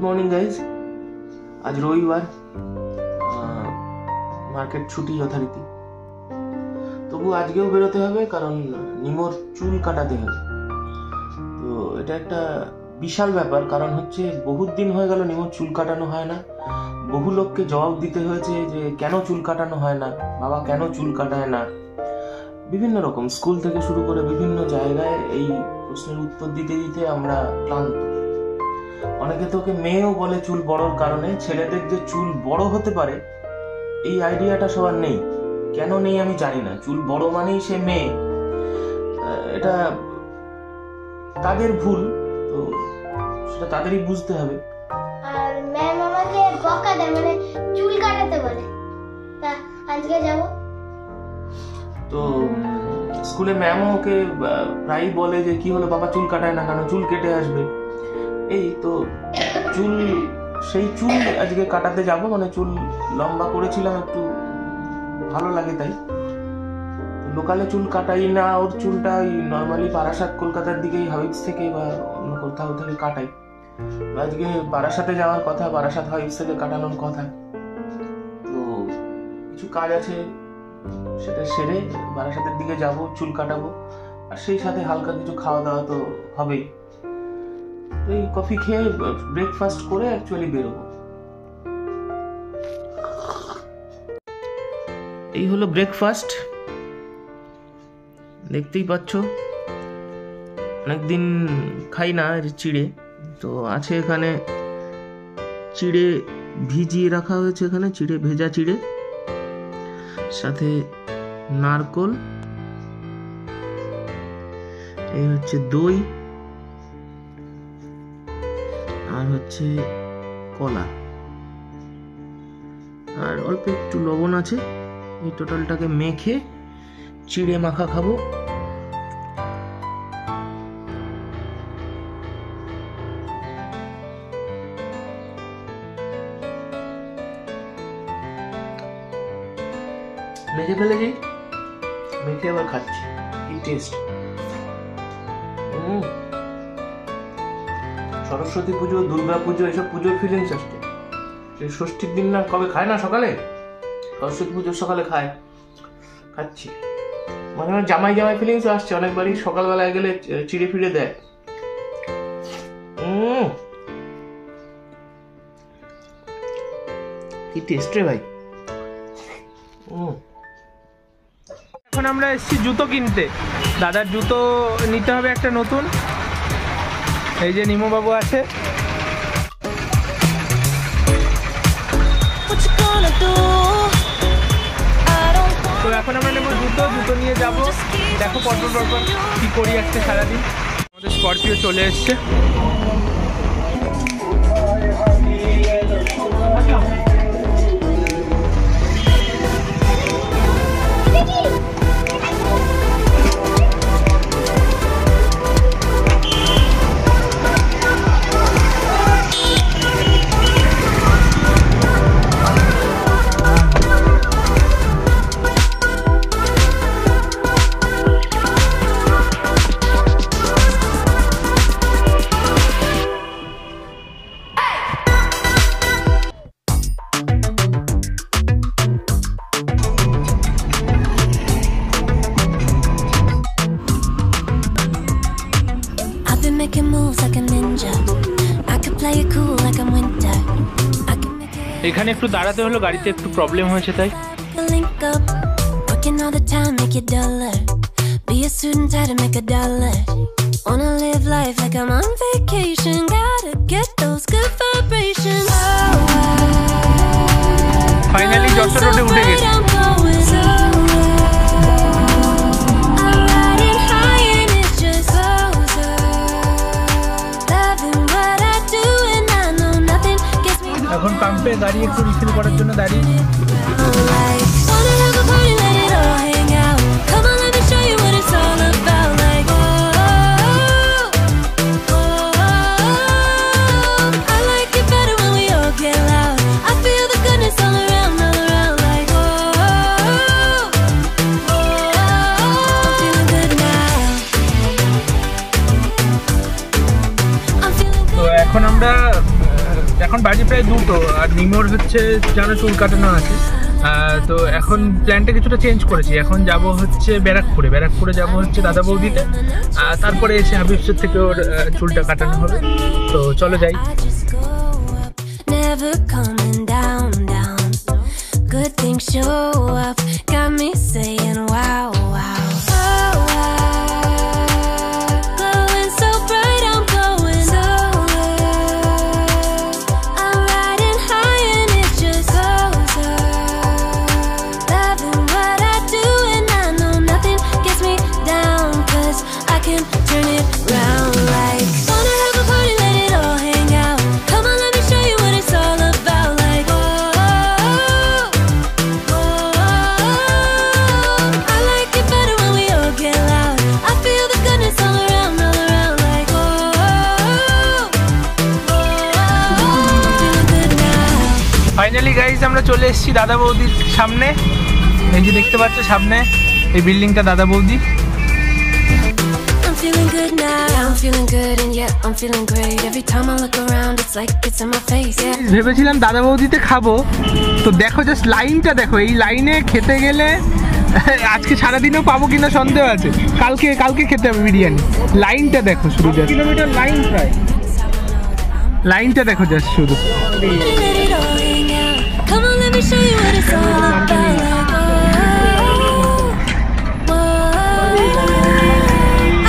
Morning guys. আজ রবিবার, market ছুটি যথারীতি, তবু আজকেও বেরোতে হবে কারণ নিমোর চুল কাটাতে হবে। তো এটা একটা বিশাল ব্যাপার, কারণ হচ্ছে বহুত দিন হয়ে গেল নিমোর চুল কাটানো হয় না। বহু লোককে জবাব দিতে হয়েছে যে কেন চুল কাটানো হয় না, বাবা কেন চুল কাটায় না। বিভিন্ন রকম স্কুল থেকে শুরু করে বিভিন্ন জায়গায় এই প্রশ্নের উত্তর দিতে দিতে আমরা ক্লান্ত। অনেকে তোকে মেয়েও বলে চুল বড়র কারণে। ছেলেদের যে চুল বড় হতে পারে এই আইডিয়াটা সবার নেই। কেন নেই আমি জানি না। চুল বড় মানেই সে মেয়ে, এটা তাদের ভুল, তো সেটা তাদেরই বুঝতে হবে। আর ম্যাম আমাকে বকা দেয়, মানে চুল কাটাতে বলে। তা আজকে যাব। তো স্কুলে ম্যামও ওকে প্রায়ই বলে যে কি হলো বাবা চুল কাটায় না কেন, চুল কেটে আসবে। এই তো চুল, সেই চুল আজকে কাটাতে যাব। মানে চুল লম্বা করেছিলাম, একটু ভালো লাগে তাই। লোকালে চুল কাটাই না, ওর চুলটা ওই নর্মালি বারাসাত কলকাতার দিকে হাবিবস থেকে বা অন্য কোথাও থেকে কাটাই। আজকে বারাসাতে যাওয়ার কথা, বারাসাত হাবিবস থেকে কাটানোর কথা। তো কিছু কাজ আছে, সেটা সেরে বারাসাতের দিকে যাব, চুল কাটাবো, আর সেই সাথে হালকা কিছু খাওয়া দাওয়া তো হবেই। এই কফি খেয়ে ব্রেকফাস্ট করে অ্যাকচুয়ালি বেরোবো। এই হলো ব্রেকফাস্ট, দেখতেই পাচ্ছ। অনেকদিন খাই না চিড়ে, তো আছে এখানে চিড়ে ভিজিয়ে রাখা হয়েছে, এখানে চিড়ে, ভেজা চিড়ে, সাথে নারকোল, এই হচ্ছে দই, আর হচ্ছে কলা, আর অল্প একটু লবণ আছে। এই টোটালটাকে মেখে চিড়ে মাখা খাবো। মেখে ফেলেছি, মেখে আবার খাচ্ছি। কি টেস্ট! সরস্বতী পুজো, দুর্গা পুজো, এসব পুজোর ফিলিংস আসছে। সেই ষষ্ঠীর দিন না কবে খায় না সকালে, সরস্বতী পুজোর সকালে খায়, খাচ্ছি। মানে আমার জামাই জামাই ফিলিংস আসছে। অনেকবারই সকালবেলায় গেলে চিড়ে ফিড়ে দেয়। কি টেস্ট রে ভাই! এখন আমরা এসেছি জুতো কিনতে। দাদার জুতো নিতে হবে একটা নতুন। এই যে নিমো বাবু আছে। তো এখন আমরা নেবো জুতো নিয়ে যাবো। দেখো পরপর কি করি আজকে সারাদিন। আমাদের স্করপিও চলে এসছে। এখানে একটু দাঁড়াতে হলো, গাড়িতে একটু প্রবলেম হয়েছে তাই। ফাইনালি যশোর রোডে উঠে গেছি। এখন পাম্পে গাড়ি একটু রিফিল করার জন্য দাঁড়িয়ে। তো এখন আমরা এখন বাজে প্রায় 2টো, আর নিমোর হচ্ছে জানো চুল কাটানো আছে। তো এখন প্ল্যানটা কিছুটা চেঞ্জ করেছি, এখন যাব হচ্ছে ব্যারাকপুরে যাব হচ্ছে দাদা বৌদিতে, তারপরে এসে হাবিবসের থেকে ওর চুলটা কাটানো হবে। তো চলো যাই। Never coming down, down. Good things show up, got me saying wow, wow. Oh, wow. Glowing so bright, I'm going so low. I'm riding high and it just goes up. Loving what I do and I know nothing gets me down, 'cause I can turn it round like. Wanna have a party, let it all hang out. Come on, let me show you what it's all about. Like, I like it better when we all get loud. I feel the goodness all around, like, feeling good now. Finally guys আমরা চলে এসেছি দাদা বৌদির সামনে। এই যে দেখতে পাচ্ছ সামনে এই বিল্ডিংটা দাদা বৌদি। I'm feeling good now. I'm feeling good and yet I'm feeling great. Every time I look around it's like it's in my face. Yeah. ভেবেছিলাম দাদা বৌদিতে খাবো, তো দেখো জাস্ট লাইনটা দেখো, এই লাইনে খেতে গেলে আজকে সারাদিনও পাবো কিনা সন্দেহ আছে। কালকে খেতে হবে বিরিয়ানি। লাইনটা দেখো শুধু, জাস্ট কিলোমিটার লাইন, প্রায় লাইনটা দেখো জাস্ট শুধু। Let it all hang out. Come on, let me show you what it's all about. Like,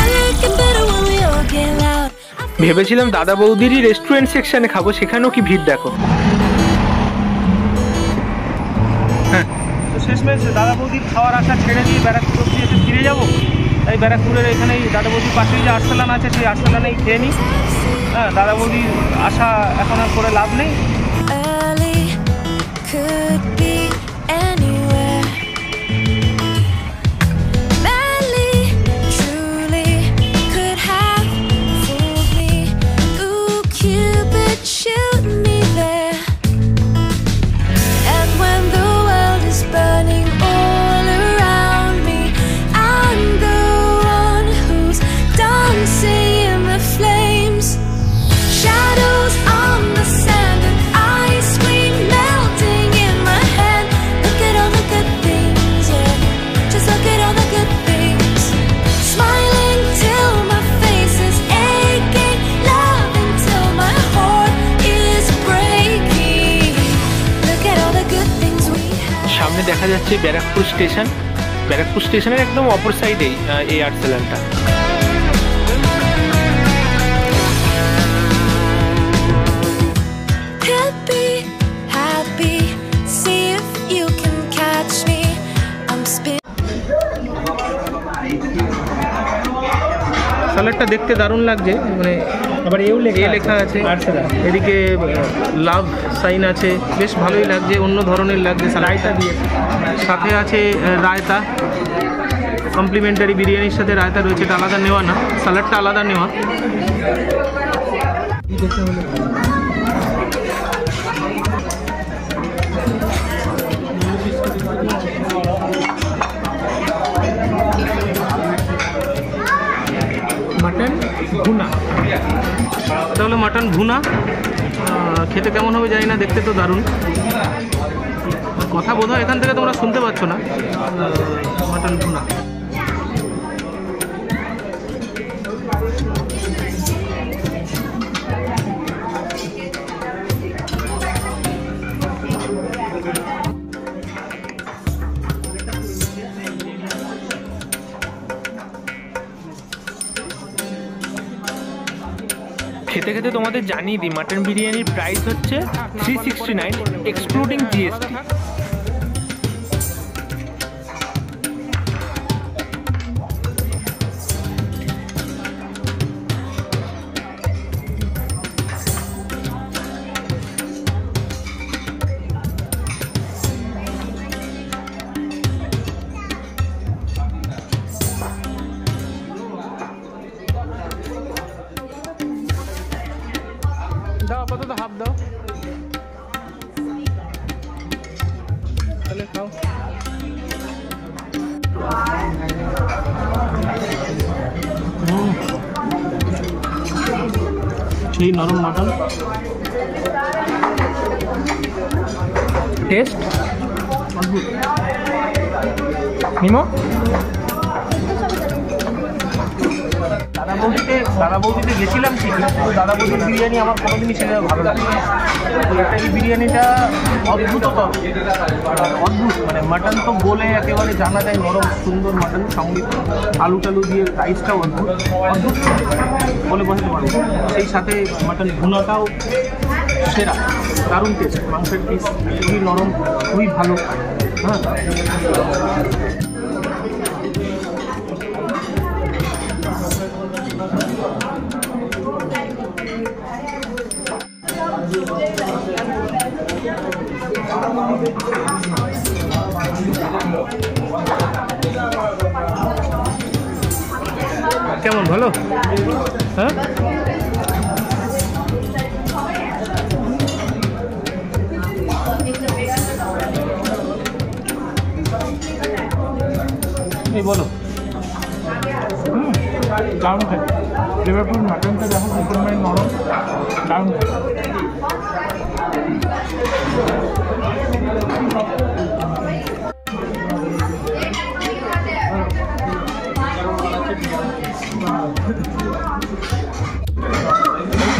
I like it better when we all get loud. ভেবেছিলাম দাদা বৌদিরই রেস্টুরেন্ট সেকশনে খাবো, সেখানেও কি ভিড় দেখো। হ্যাঁ, তো শেষমেশ দাদা বৌদির খাওয়ার আশা ছেড়ে দিয়ে ব্যারাকপুর অব্দি এসে ফিরে যাবো। তাই ব্যারাকপুরের এখানেই দাদা বৌদির পাশেই যে আরসালান আছে সেই আরসালানেই খেয়ে নিই। হ্যাঁ, দাদা বৌদির আশা এখন আর করে লাভ নেই। Early could be anywhere. Madly, truly could have fooled me. Ooh, Cupid, shoot me there. And when the world is burning all around me, I'm the one who's dancing in the flames. Shadows on the sand and ice cream melting in my hand. Look at all the good things, yeah. Just look at all the good things. Smiling till my face is aching, loving till my heart is breaking. Look at all the good things we have. সামনে দেখা যাচ্ছে Barrackpore station. Barrackpore স্টেশনের একদম অপর সাইডেই এই আরসালানটা। Happy, see if you can catch me. I'm spinning. সালাডটা দেখতে দারুণ লাগছে, মানে আবার এও লেখা আছে, এদিকে লাভ সাইন আছে, বেশ ভালোই লাগছে, অন্য ধরনের লাগছে সালাডটা দিয়ে। সাথে আছে রায়তা, কমপ্লিমেন্টারি বিরিয়ানির সাথে রায়তা রয়েছে, এটা আলাদা নেওয়া না, সালাডটা আলাদা নেওয়া। মাটন ভুনা, এটা হলো মাটন ভুনা। খেতে কেমন হবে জানি না, দেখতে তো দারুণ। কথা বোধহয় এখান থেকে তোমরা শুনতে পাচ্ছ না। মাটন ভুনা খেতে খেতে তোমাদের জানিয়ে দিই, মাটন বিরিয়ানির প্রাইস হচ্ছে 369 এক্সক্লুডিং জিএসটি। দাও আপাতত হাফ দাও, তাহলে খাও। সেই নরম মাটন, টেস্ট নিমো। দাদা বৌদিতে গেছিলাম ঠিকই, তো দাদা বৌদির বিরিয়ানি আমার কোনোদিনই সেটা ভালো লাগে না। তো এটা এই বিরিয়ানিটা অদ্ভুত অদ্ভুত, মানে মাটন তো বলে একেবারে জানা যায় নরম সুন্দর মাটন, সঙ্গে আলু টালু দিয়ে রাইসটাও অদ্ভুত অদ্ভুত বলে বোঝাতে পারবো। সেই সাথে মাটন ভুনাটাও সেরা, দারুণ টেস্ট, মাংসের পিস খুবই নরম, খুবই ভালো। হ্যাঁ, কেমন ভালো? হ্যাঁ, এই বলো। দারুণ খাই, ফ্লেভারফুল মাটনটা দেখো কি পরিমাণে নরম, দারুণ খাই।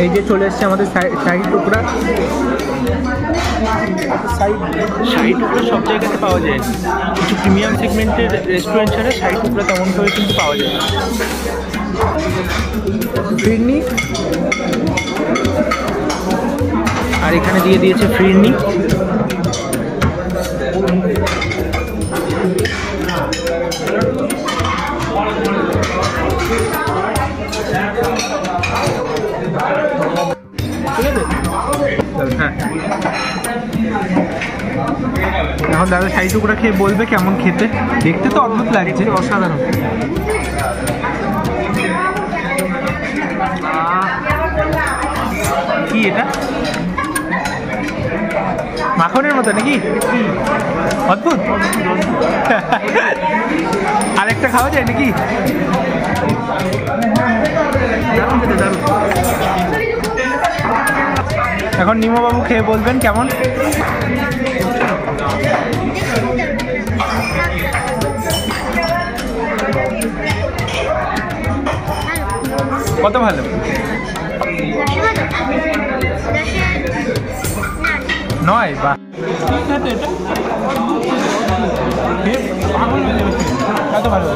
এই যে চলে এসছে আমাদের শাহী টুকরা। শাহী টুকরা সব জায়গাতে পাওয়া যায়, কিছু প্রিমিয়াম সেগমেন্টের রেস্টুরেন্ট ছাড়া শাহী টুকরা তেমন করে কিন্তু পাওয়া যায়। ফিরনি, আর এখানে দিয়ে দিয়েছে ফিরনি। হ্যাঁ, এখন দাদা শাহী টুকরা খেয়ে বলবে কেমন খেতে। দেখতে তো অদ্ভুত লাগছে, অসাধারণ। কি এটা মাখনের মতো নাকি? অদ্ভুত। আরেকটা খাওয়া যায় নাকি? এখন নিমো বাবু খেয়ে বলবেন কেমন। কত ভালো? 9 বা এত ভালো।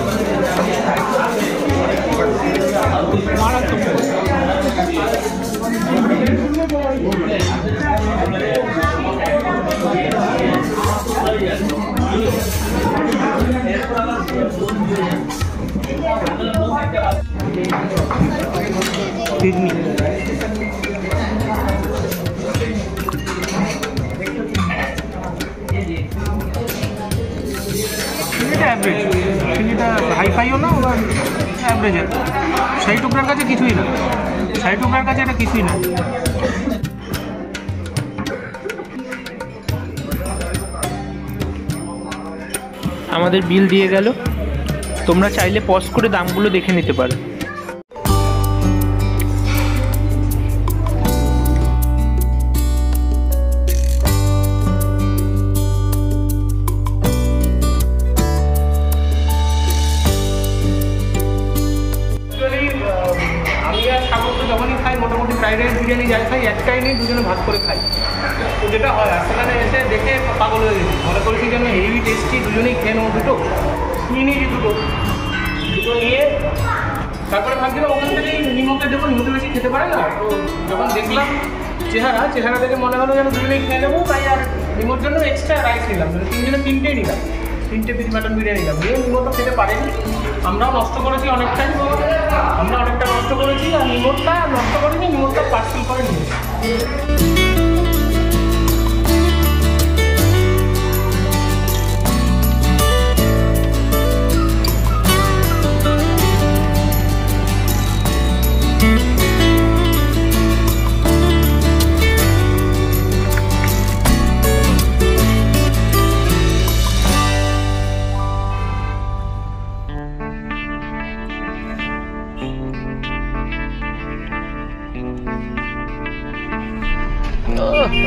ফিরনি, অ্যাভারেজ, চিনিটা হাইফাইও না, আবার অ্যাভারেজ। শাহী টুকরার কাছে কিছুই না, শাহী টুকরার কাছে এটা কিছুই না। আমাদের বিল দিয়ে গেল, তোমরা চাইলে পজ করে দামগুলো দেখে নিতে পারো। যখনই খাই মোটামুটি ফ্রাইড রাইস বিরিয়ানি যাই খাই, একটাই নিয়ে দুজনে ভাগ করে খাই। তো যেটা হয় সেখানে এসে দেখে পাগল হয়ে গেছি, মনে করেছি যেন হেভি টেস্টি, দুজনেই খেয়ে নেবো। দুটো নিয়ে নিয়েছি, দুটো নিয়ে তারপরে ভাবছিলাম ওখান থেকেই নিমকে দেবো, নিমকে বেশি খেতে পারে না। তো যখন দেখলাম চেহারা দেখে মনে হলো যেন দুজনেই খেয়ে নেবো, তাই আর নিমোর জন্য এক্সট্রা রাইস নিলাম, তিনজনে তিনটেই নিলাম, 3টে পিস মাটন বিরিয়ানি নিলাম। নিয়ে নিমো তো খেতে পারেনি, আমরাও নষ্ট করেছি অনেকটাই, আমরা অনেকটা নষ্ট করেছি। আর নিমোরটা নষ্ট করিনি, নিমোরটা পার্সেল করে নিয়েছি।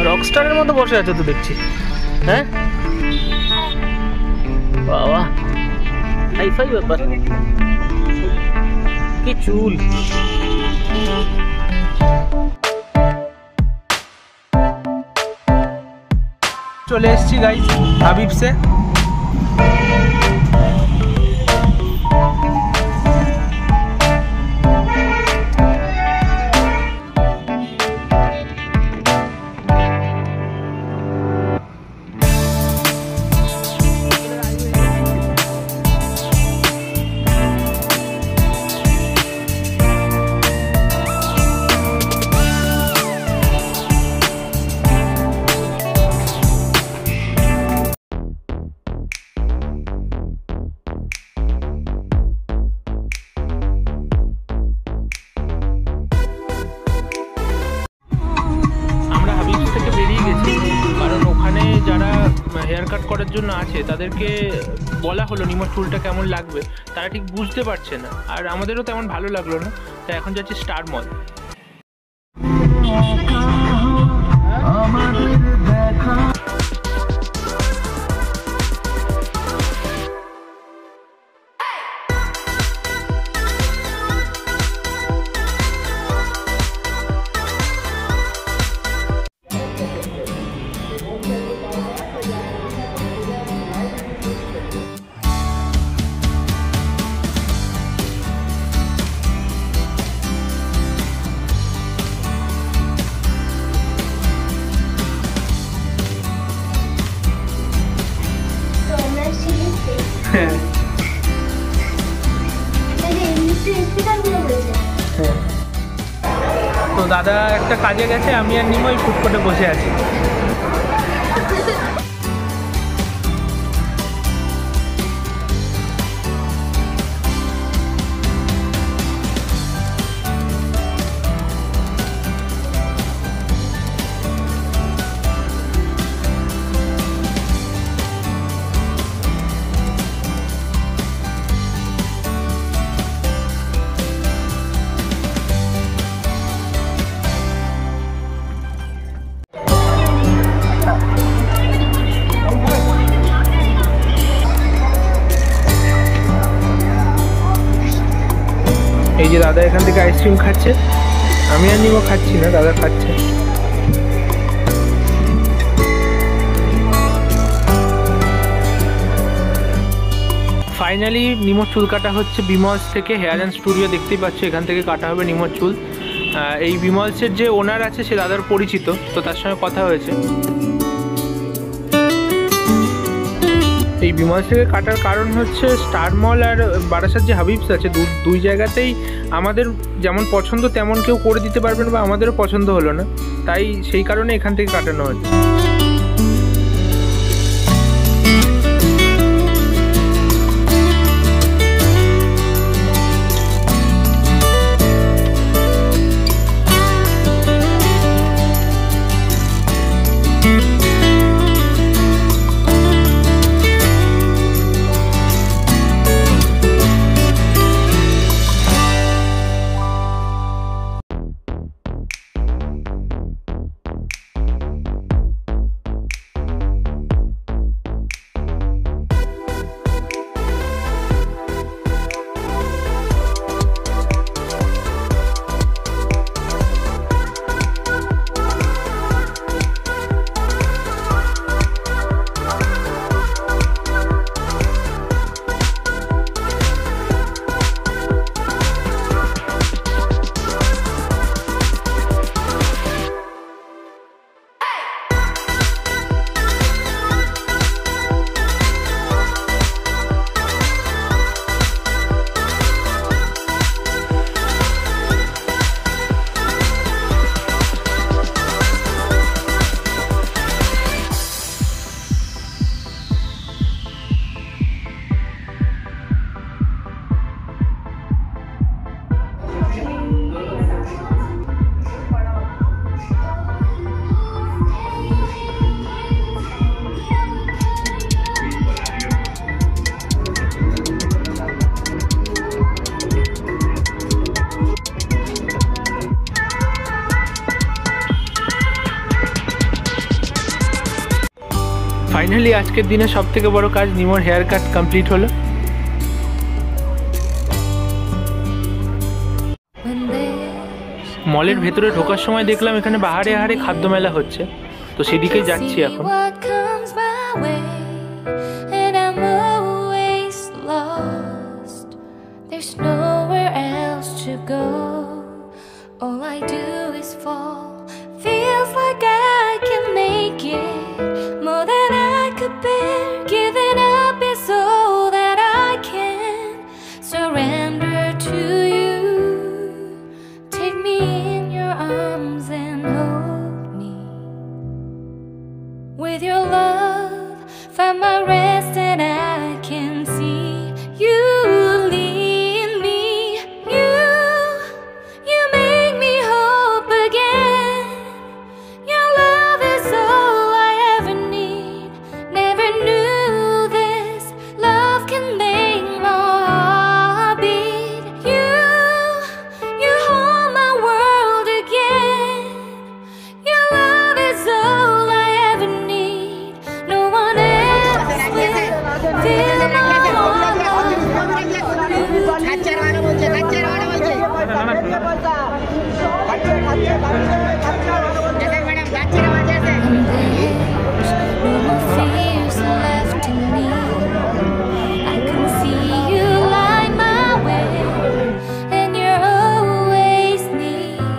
রকস্টারের মতো বসে আছো তো দেখছি। হ্যাঁ বাবা, হাইফাই ব্যাপার, কি চুল। চলে এসছি গাইস হাবিবসে। হেয়ার কাট করার জন্য আছে তাদেরকে বলা হলো নিমোর চুলটা কেমন লাগবে, তারা ঠিক বুঝতে পারছে না, আর আমাদেরও তেমন ভালো লাগলো না, তাই এখন যাচ্ছি স্টার মল। তো দাদা একটা কাজে গেছে, আমি আর নিমই ফুটফুটে বসে আছি। এই যে দাদা এখান থেকে আইসক্রিম খাচ্ছে, আমি আর নিমো খাচ্ছি না, দাদা খাচ্ছে। ফাইনালি নিমোর চুল কাটা হচ্ছে বিমলস থেকে, হেয়ার অ্যান্ড স্টুডিও দেখতেই পাচ্ছ, এখান থেকে কাটা হবে নিমোর চুল। এই বিমলসের যে ওনার আছে সে দাদার পরিচিত, তো তার সঙ্গে কথা হয়েছে। এই বিমলস থেকে কাটার কারণ হচ্ছে স্টার মল আর বারাসাত যে হাবিবস আছে দুই জায়গাতেই আমাদের যেমন পছন্দ তেমন কেউ করে দিতে পারবেন, বা আমাদেরও পছন্দ হলো না, তাই সেই কারণে এখান থেকে কাটানো হচ্ছে। ফাইনালি আজকের দিনে সব থেকে বড় কাজ, নিমোর হেয়ার কাট কমপ্লিট হলো। মলের ভেতরে ঢোকার সময় দেখলাম এখানে বাহারে হারে খাদ্য মেলা হচ্ছে, তো সেদিকেই যাচ্ছি এখন। With your love, find my rest and I can see you lead me. You make me hope again. Your love is all I ever need. Never knew this love can make my heart beat. You hold my world again. Your love is all I ever need. No one else will fill my heart. No more fears left in me. I can see you light my way, and you're always near.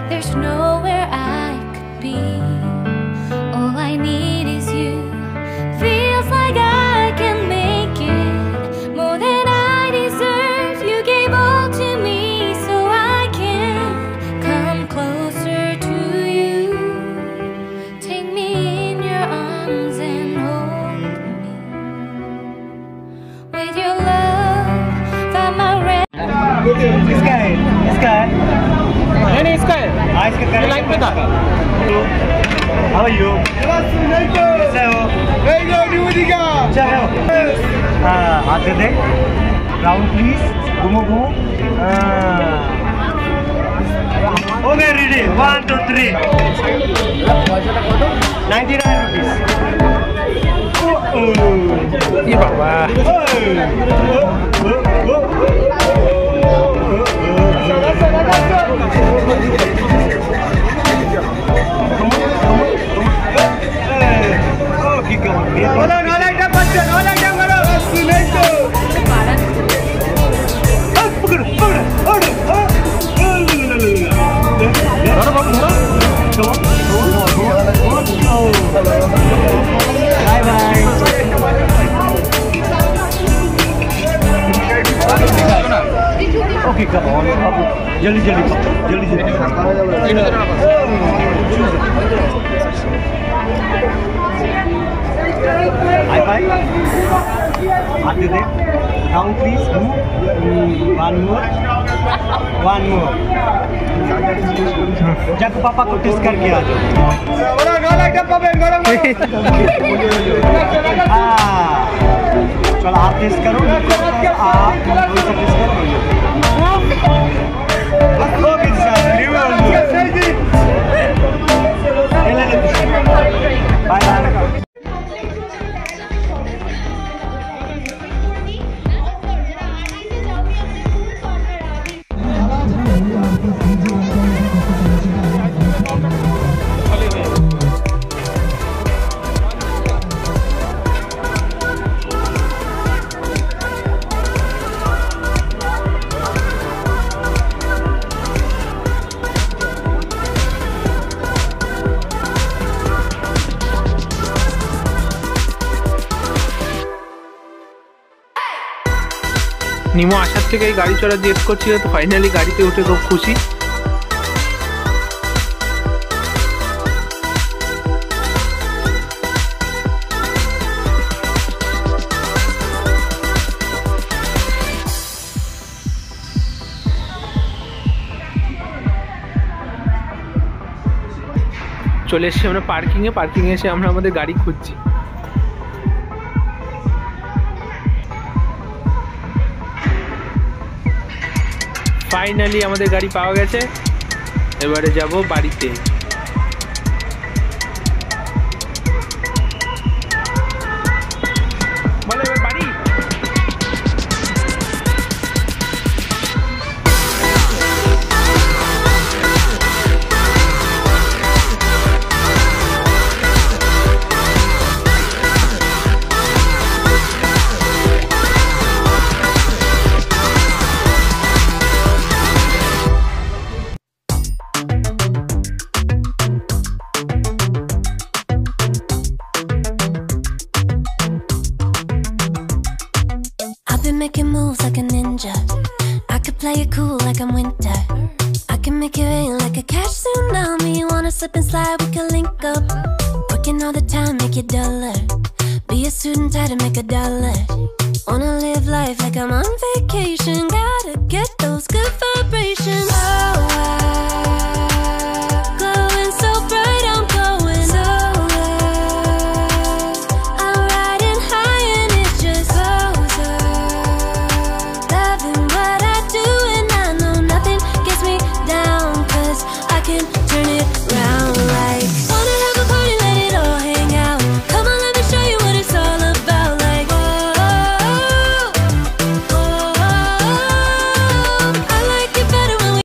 There's nowhere I could be. All I need is you. Feels like I can make it more than I deserve. You gave all to me so I can come closer to you. Take me in your arms and hold me. With your love, find my rest. इसका है नहीं इसका है, इसका line पे था। How are you? कैसे हो? अच्छा है। हाथ दे दे। Round please. घूमो घूमो। Okay ready 1 2 3 99 rupees। ये बाबा bye bye. Okay come on, जल्दी जल्दी जल्दी जल्दी। Hi bye. हाथ दे दे। Down please. One more. जब पापा को टेस्ट करके आ जाओ। चलो आप टेस्ट करो। आप टेस्ट करो। Bye bye. নিমো আসার থেকে এই গাড়ি চড়া জেদ করছিল, তো ফাইনালি গাড়িতে উঠে খুব খুশি। চলে এসেছি আমরা পার্কিংয়ে এসে আমরা আমাদের গাড়ি খুঁজছি। ফাইনালি আমাদের গাড়ি পাওয়া গেছে, এবারে যাব বাড়িতে। slip and slide, we can link up. Working all the time, make it duller. Be a student, try to make $1.